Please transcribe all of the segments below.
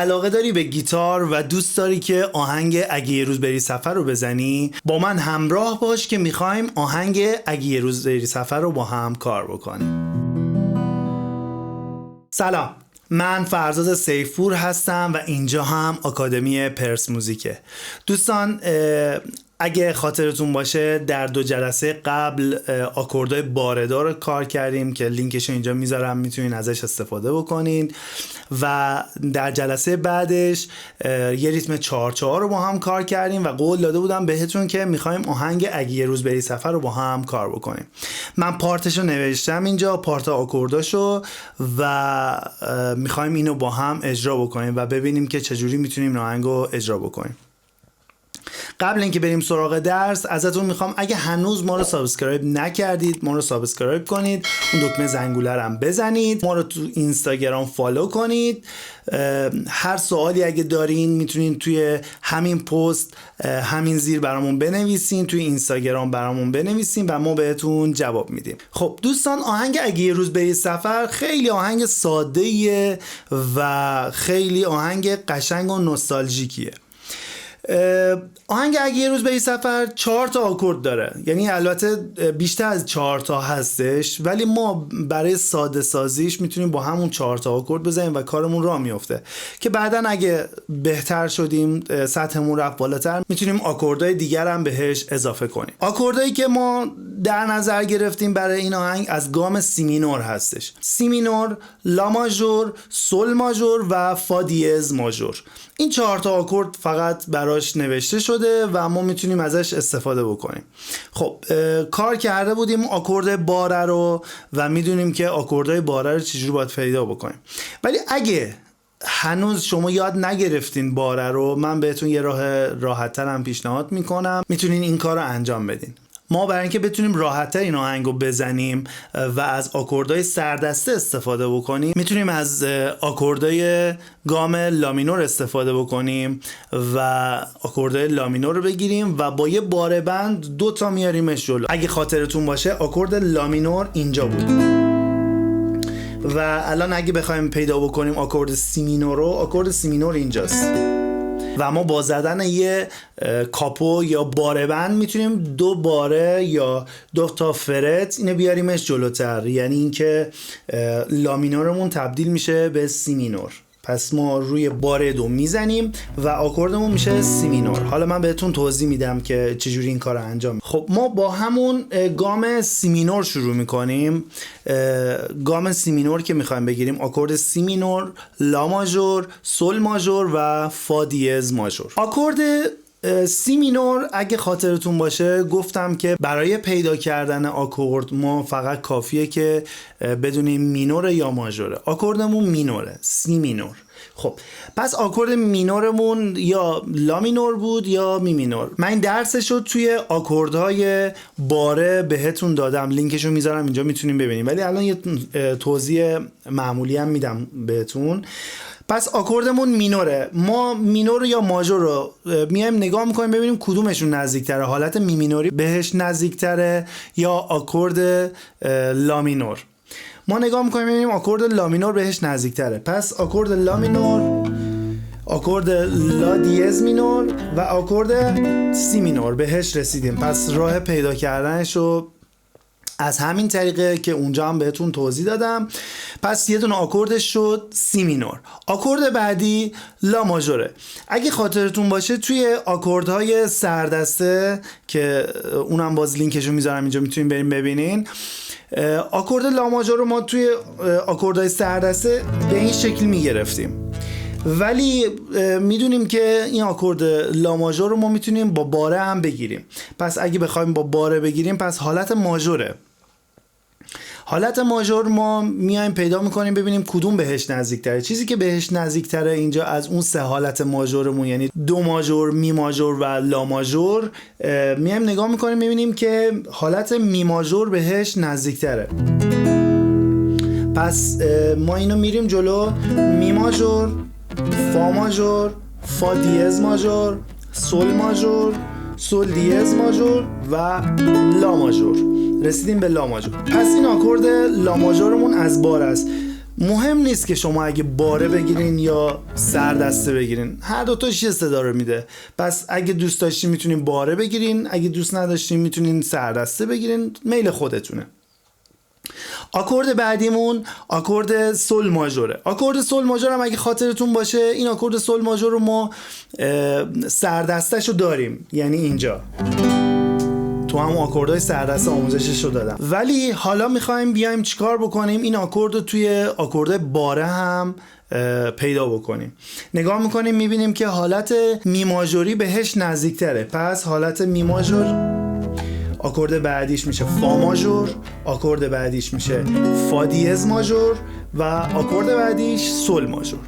علاقه داری به گیتار و دوست داری که آهنگ اگه یه روز بری سفر رو بزنی، با من همراه باش که میخوایم آهنگ اگه یه روز بری سفر رو با هم کار بکنیم. سلام، من فرزاد سیفپور هستم و اینجا هم آکادمی پرس موزیکه. دوستان، اگه خاطرتون باشه در 2 جلسه قبل آکوردهای باردار رو کار کردیم که لینکش اینجا میذارم، میتونین ازش استفاده بکنین. و در جلسه بعدش یه ریتم 4/4 رو با هم کار کردیم و قول داده بودم بهتون که میخوایم آهنگ اگه یه روز بری سفر رو با هم کار بکنیم. من پارتش رو نوشتم اینجا، پارت آکورداشو، و میخوایم اینو با هم اجرا بکنیم و ببینیم که چجوری میتونیم آهنگ رو اجرا بکنیم. قبل اینکه بریم سراغ درس ازتون میخوام اگه هنوز ما رو سابسکرایب نکردید ما رو سابسکرایب کنید، اون دکمه زنگوله رو هم بزنید، ما رو تو اینستاگرام فالو کنید. هر سوالی اگه دارین میتونین توی همین پست همین زیر برامون بنویسین، توی اینستاگرام برامون بنویسین و ما بهتون جواب میدیم. خب دوستان، آهنگ اگه یه روز بری سفر خیلی آهنگ ساده‌ایه و خیلی آهنگ قشنگ و نوستالژیکیه. آهنگ اگه یه روز بری سفر 4 تا آکورد داره، یعنی البته بیشتر از 4 تا هستش، ولی ما برای ساده سازیش میتونیم با همون 4 تا آکورد بزنیم و کارمون راه میفته که بعدن اگه بهتر شدیم، سطحمون رفت بالاتر، میتونیم آکوردهای دیگر هم بهش اضافه کنیم. آکوردهایی که ما در نظر گرفتیم برای این آهنگ از گام سی مینور هستش: سی مینور، لا ماژور، سول ماژور و فا دیز ماژور. این 4 تا آکورد فقط براش نوشته شده و ما میتونیم ازش استفاده بکنیم. خب کار کرده بودیم آکورد باره رو و میدونیم که آکوردهای باره رو چجوری باید پیدا بکنیم. ولی اگه هنوز شما یاد نگرفتین باره رو، من بهتون یه راه راحت‌تر هم پیشنهاد میکنم، میتونین این کار رو انجام بدین. ما برای اینکه بتونیم راحت‌تر این آهنگ رو بزنیم و از آکوردهای سردسته استفاده بکنیم، میتونیم از آکوردهای گام لامینور استفاده بکنیم و آکوردهای لامینور رو بگیریم و با یه باره بند 2 تا میاریمش جلو. اگه خاطرتون باشه آکورد لامینور اینجا بود و الان اگه بخوایم پیدا بکنیم آکورد سی مینور رو، آکورد سی مینور اینجاست و ما با زدن یه کاپو یا باره بند میتونیم 2 باره یا 2 تا فرت اینو بیاریمش جلوتر، یعنی اینکه لا مینورمون تبدیل میشه به سی مینور. پس ما روی باره 2 میزنیم و آکوردمون میشه سی مینور. حالا من بهتون توضیح میدم که چجوری این کار رو انجام میدیم. خب ما با همون گام سی مینور شروع میکنیم. گام سی مینور که میخوایم بگیریم آکورد سی مینور، لا ماژور، سول ماژور و فا دیز ماژور. آکورد سی مینور اگه خاطرتون باشه گفتم که برای پیدا کردن آکورد ما فقط کافیه که بدونیم مینور یا ماژوره. آکوردمون مینوره، سی مینور. خب پس آکورد مینورمون یا لا مینور بود یا می مینور. من این درسشو توی آکوردهای باره بهتون دادم، لینکشو میذارم اینجا میتونیم ببینیم، ولی الان یه توضیح معمولی هم میدم بهتون. پس آکوردمون مینوره، ما مینور یا ماژور رو میایم نگاه میکنیم ببینیم کدومشون نزدیکتره، حالت می مینوری بهش نزدیکتره یا آکورد لا مینور. ما نگاه میکنیم ببینیم آکورد لا مینور بهش نزدیکتره. پس آکورد لا مینور، آکورد لا دیز مینور و آکورد سی مینور بهش رسیدیم. پس راه پیدا کردنش رو از همین طریقه که اونجا هم بهتون توضیح دادم. پس یه دونه آکوردش شد سی مینور. آکورد بعدی لا ماژوره. اگه خاطرتون باشه توی آکوردهای سردسته که اونم باز لینکشو میذارم اینجا میتونین بریم ببینین، آکورد لا ماژور رو ما توی آکوردهای سردسته به این شکل میگرفتیم، ولی میدونیم که این آکورد لا ماژور رو ما میتونیم با باره هم بگیریم. پس اگه بخوایم با باره بگیریم پس حالت ماژوره. حالت ماژور ما میایم پیدا میکنیم ببینیم کدوم بهش نزدیکتره. چیزی که بهش نزدیکتره اینجا از اون 3 حالت ماژورمون، یعنی دو ماژور، می ماژور و لا ماژور، میایم نگاه میکنیم ببینیم که حالت می ماژور بهش نزدیکتره. پس ما اینو میریم جلو: می ماژور، فا ماژور، فا دیز ماژور، سول ماژور، سول دیز ماژور و لا ماژور. رسیدیم به لا ماژور. پس این آکورد لا ماژورمون از بار است. مهم نیست که شما اگه باره بگیرین یا سردسته بگیرین، هر دوتاش یه صدا رو میده. پس اگه دوست داشتین میتونین باره بگیرین، اگه دوست نداشتین میتونین سردسته بگیرین، میل خودتونه. آکورد بعدیمون آکورد سل ماژوره. آکورد سل ماژور هم اگه خاطرتون باشه، این آکورد سل ماژور رو ما سردستش رو داریم، یعنی اینجا تو هم آکوردهای سردسته آموزشش رو دادم. ولی حالا میخوایم بیایم چیکار بکنیم؟ این آکورد رو توی آکوردهای باره هم پیدا بکنیم. نگاه میکنیم میبینیم که حالت می ماژوری بهش نزدیکتره. پس حالت می ماژور، آکورد بعدیش میشه فا ماژور، آکورد بعدیش میشه فا دیز ماژور و آکورد بعدیش سل ماژور.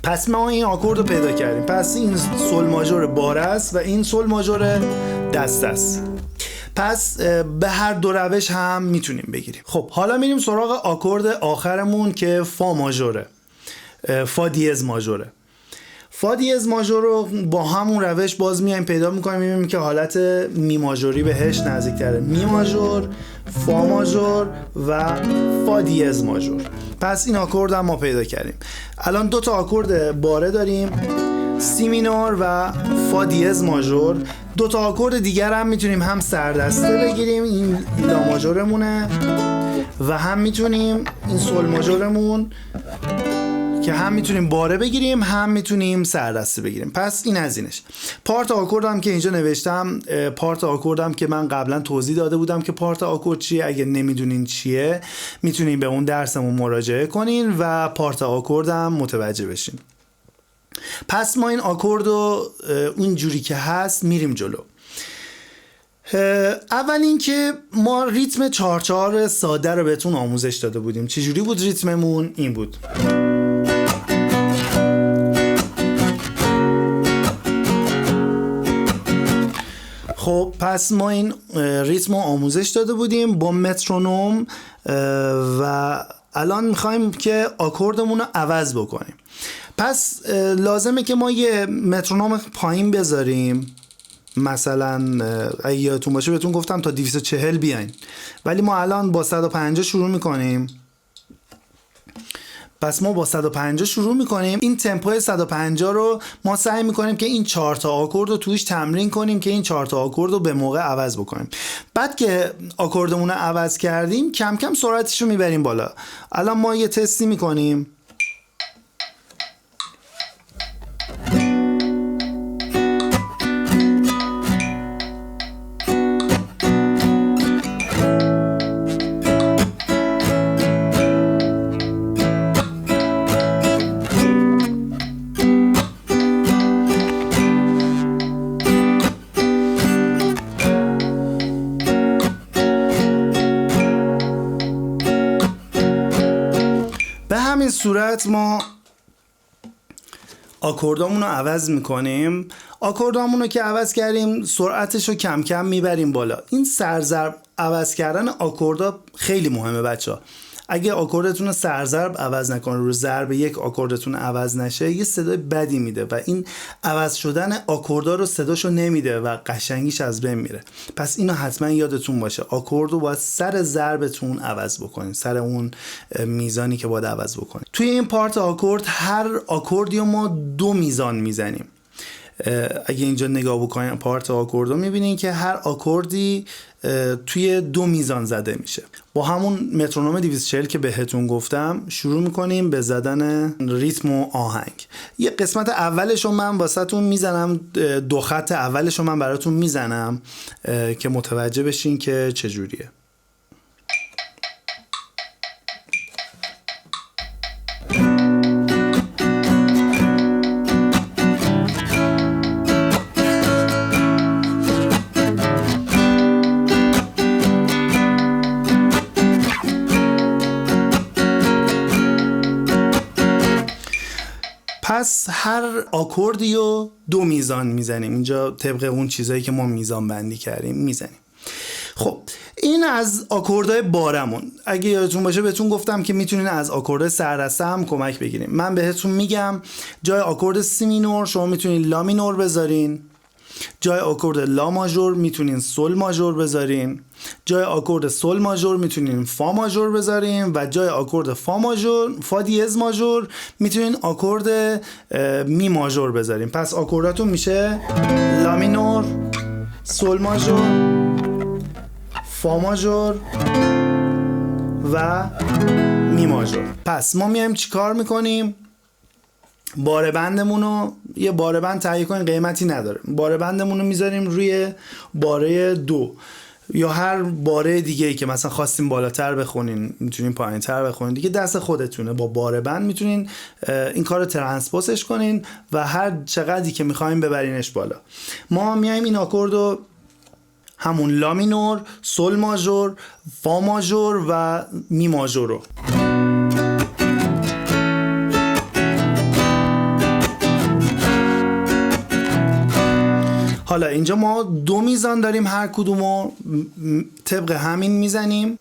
پس ما این آکورد رو پیدا کردیم. پس این سل ماژور باره است و این سل ماژور دسته است. پس به هر دو روش هم میتونیم بگیریم. خب حالا میریم سراغ آکورد آخرمون که فا ماژوره، فا دیز ماژوره. فا دیز ماژور رو با همون روش باز میایم پیدا میکنیم، میبینیم که حالت می ماژوری بهش نزدیکتره. می ماژور، فا ماژور و فا دیز ماژور. پس این آکورد هم ما پیدا کردیم. الان دو تا آکورد باره داریم، سی مینور و فا دیز ماژور. دو تا آکورد دیگر هم میتونیم هم سردسته بگیریم، این لا ماژورمونه، و هم میتونیم این سل ماژورمون که هم میتونیم باره بگیریم هم میتونیم سردسته بگیریم. پس این از اینش. پارت آکوردم که اینجا نوشتم، پارت آکوردم که من قبلا توضیح داده بودم که پارت آکورد چیه. اگه نمیدونین چیه میتونین به اون درسمون مراجعه کنین و پارت آکوردم متوجه بشین. پس ما این آکورد رو اون جوری که هست میریم جلو. اول این که ما ریتم 4/4 ساده رو بهتون آموزش داده بودیم. چجوری بود ریتممون؟ این بود. خب پس ما این ریتم رو آموزش داده بودیم با مترونوم و الان میخوایم که آکوردمون رو عوض بکنیم. پس لازمه که ما یه مترونوم پایین بذاریم. مثلا اگه یادتون باشه بهتون گفتم تا 240 بیاین، ولی ما الان با 150 شروع میکنیم. پس ما با 150 شروع میکنیم. این تمپو 150 رو ما سعی میکنیم که این 4 تا آکورد رو توش تمرین کنیم که این 4 تا آکورد رو به موقع عوض بکنیم. بعد که آکوردمون رو عوض کردیم کم کم سرعتش رو میبریم بالا. الان ما یه تستی میکنیم. این صورت ما آکوردامون رو عوض میکنیم. آکوردامون رو که عوض کردیم سرعتش رو کم کم میبریم بالا. این سرضرب عوض کردن آکوردا خیلی مهمه بچه‌ها. اگه آکوردتون رو سرضرب عوض نکنه، رو ضرب یک آکوردتون عوض نشه، یه صدای بدی میده و این عوض شدن آکوردا رو صداشو نمیده و قشنگیش از بین میره. پس اینو حتما یادتون باشه، آکورد رو باید سر ضربتون عوض بکنین، سر اون میزانی که باید عوض بکنین. توی این پارت آکورد هر آکوردی رو ما 2 میزان میزنیم. اگه اینجا نگاه بکنین پارت آکورد رو میبینین که هر آکوردی توی 2 میزان زده میشه. با همون مترونوم 240 که بهتون گفتم شروع میکنیم به زدن ریتم و آهنگ. یه قسمت اولش رو من واسهتون میزنم، 2 خط اولش رو من براتون میزنم که متوجه بشین که چجوریه. پس هر آکوردی رو 2 میزان میزنیم. اینجا طبق اون چیزایی که ما میزان بندی کردیم میزنیم. خب این از آکوردهای بارمون. اگه یادتون باشه بهتون گفتم که میتونین از آکوردهای سردسته هم کمک بگیریم. من بهتون میگم جای آکورد سی مینور شما میتونین لا مینور بذارین جای آکورد لا ماژور میتونین سل ماژور بذارین، جای آکورد سل ماژور میتونین فا ماژور بذارین و جای آکورد فا دیز ماژور میتونین آکورد می ماژور بذارین. پس آکورداتون میشه لا مینور، سل ماژور، فا ماژور و می ماژور. پس ما میایم چی کار میکنیم؟ باره بندمون رو یه باره بند تهیه کنیم، قیمتی نداره. باره بندمون رو میذاریم روی باره 2 یا هر باره دیگه ای که مثلا خواستیم بالاتر بخونین، میتونین پایینتر بخونین، دیگه دست خودتونه. با باره بند میتونین این کار رو ترانسپوزش کنین و هر چقدری که میخواین ببرینش بالا. ما میایم این آکورد رو همون لا مینور، سل ماژور، فا ماژور و می ماژور رو حالا اینجا ما 2 میزان داریم، هر کدومو طبق همین میزنیم.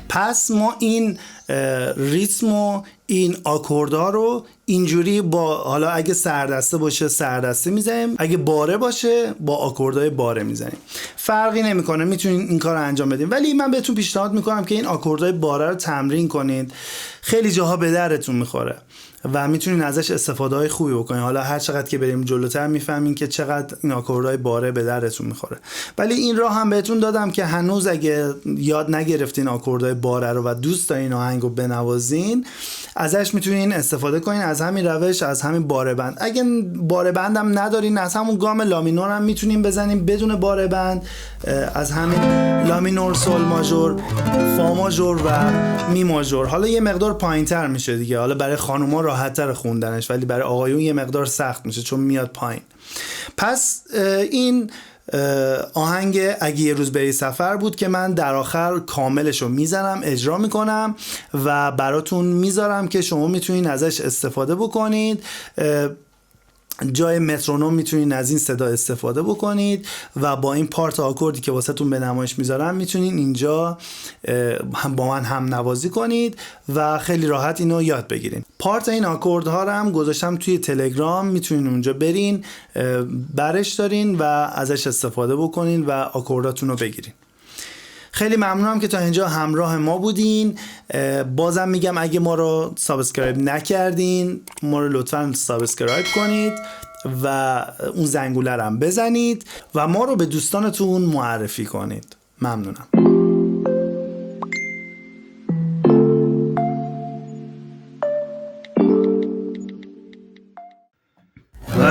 پس ما این ریتم و این آکوردها رو اینجوری با، حالا اگه سردسته باشه سردسته میزنیم، اگه باره باشه با آکوردهای باره میزنیم، فرقی نمیکنه، میتونین این کار رو انجام بدین. ولی من بهتون پیشنهاد میکنم که این آکوردهای باره رو تمرین کنید، خیلی جاها به درتون میخوره و میتونین ازش استفاده های خوبی بکنین. حالا هر چقدر که بریم جلوتر میفهمین که چقدر این آکوردهای باره به درتون میخوره. ولی این راه هم بهتون دادم که هنوز اگه یاد نگرفتین آکوردهای باره رو و دوست دارین آهنگو بنوازین، ازش میتونین استفاده کنین، از همین روش، از همین باره بند. اگه باره بند هم ندارین، از همون گام لا مینور هم میتونین بزنین بدون باره بند، از همین لا مینور، سل ماژور، فا ماژور و می ماژور. حالا یه مقدار پایینتر میشه دیگه، حالا برای خانوما راحت‌تر خوندنش، ولی برای آقایون یه مقدار سخت میشه چون میاد پایین. پس این آهنگ اگه یه روز بری سفر بود که من در آخر کاملشو میزنم، اجرا میکنم و براتون میذارم که شما میتونین ازش استفاده بکنید. جای مترونوم میتونین از این صدا استفاده بکنید و با این پارت آکوردی که واسهتون به نمایش میذارم میتونین اینجا با من هم نوازی کنید و خیلی راحت اینو یاد بگیرین. پارت این آکوردها رو هم گذاشتم توی تلگرام، میتونین اونجا برین برش دارین و ازش استفاده بکنین و آکورداتون رو بگیرین. خیلی ممنونم که تا اینجا همراه ما بودین. بازم میگم اگه ما رو سابسکرایب نکردین، ما رو لطفاً سابسکرایب کنید و اون زنگوله رو هم بزنید و ما رو به دوستانتون معرفی کنید. ممنونم.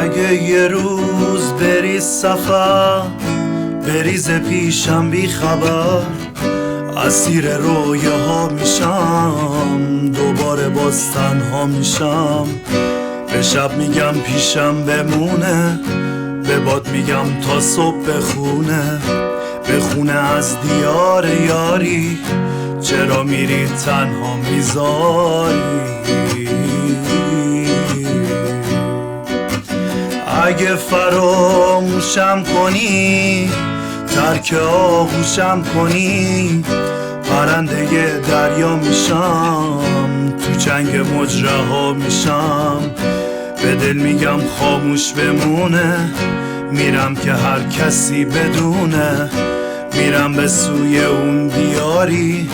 اگه یه روز بری سفر، بریز پیشم بی خبر، اسیر رویاها میشم، دوباره باز تنها میشم. به شب میگم پیشم بمونه، به باد میگم تا صبح بخونه از دیار یاری، چرا میری تنها میذاری. اگه فراموشم کنی، ترک آغوشم کنی، پرنده دریا میشم، تو جنگ مجره ها میشم. به دل میگم خاموش بمونه، میرم که هر کسی بدونه، میرم به سوی اون دیاری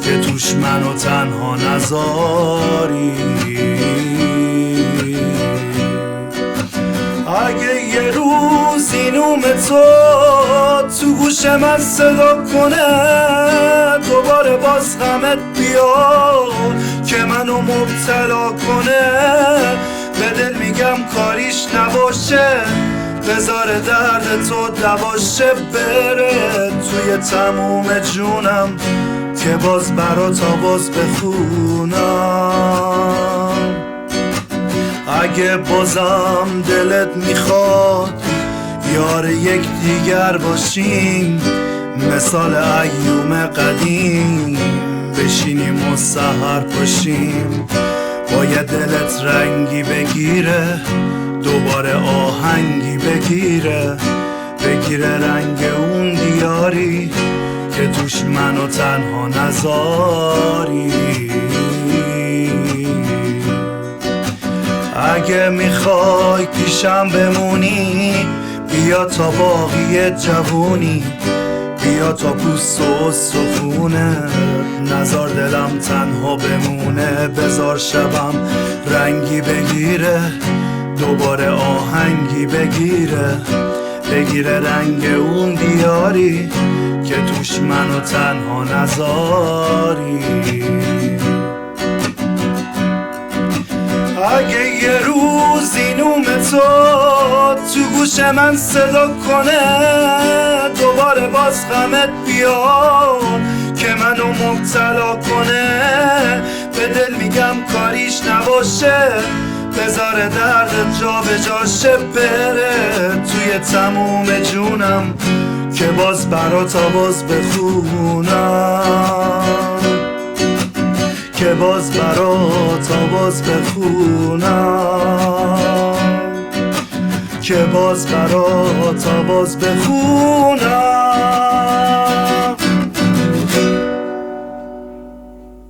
که توش منو تنها نذاری. اگه یه روز این تو گوش من صدا کنه، دوباره باز غمت بیا که منو مبتلا کنه، به دل میگم کاریش نباشه، بذار درد تو دواشه، بره توی تموم جونم که باز برات آواز بخونم. اگه بازم دلت میخواد یار یک دیگر باشیم، مثال ایوم قدیم بشینیم و سحر پاشیم، باید دلت رنگی بگیره، دوباره آهنگی بگیره رنگ اون دیاری که توش منو تنها نذاری. اگه میخوای پیشم بمونی بیا تا باقی جوونی، بیا تا پوست و سخونه، نزار دلم تنها بمونه. بزار شبم رنگی بگیره دوباره آهنگی بگیره رنگ اون دیاری که توش منو تنها نذاری. اگه یه روز این نوم تو گوش من صدا کنه دوباره باز غمت بیاد که منو مبتلا کنه، به دل میگم کاریش نباشه، بذار درد جا به جاشه، بره توی تموم جونم که باز برات آواز بخونم، که باز برات آواز بخونم، که باز برات آواز بخونم.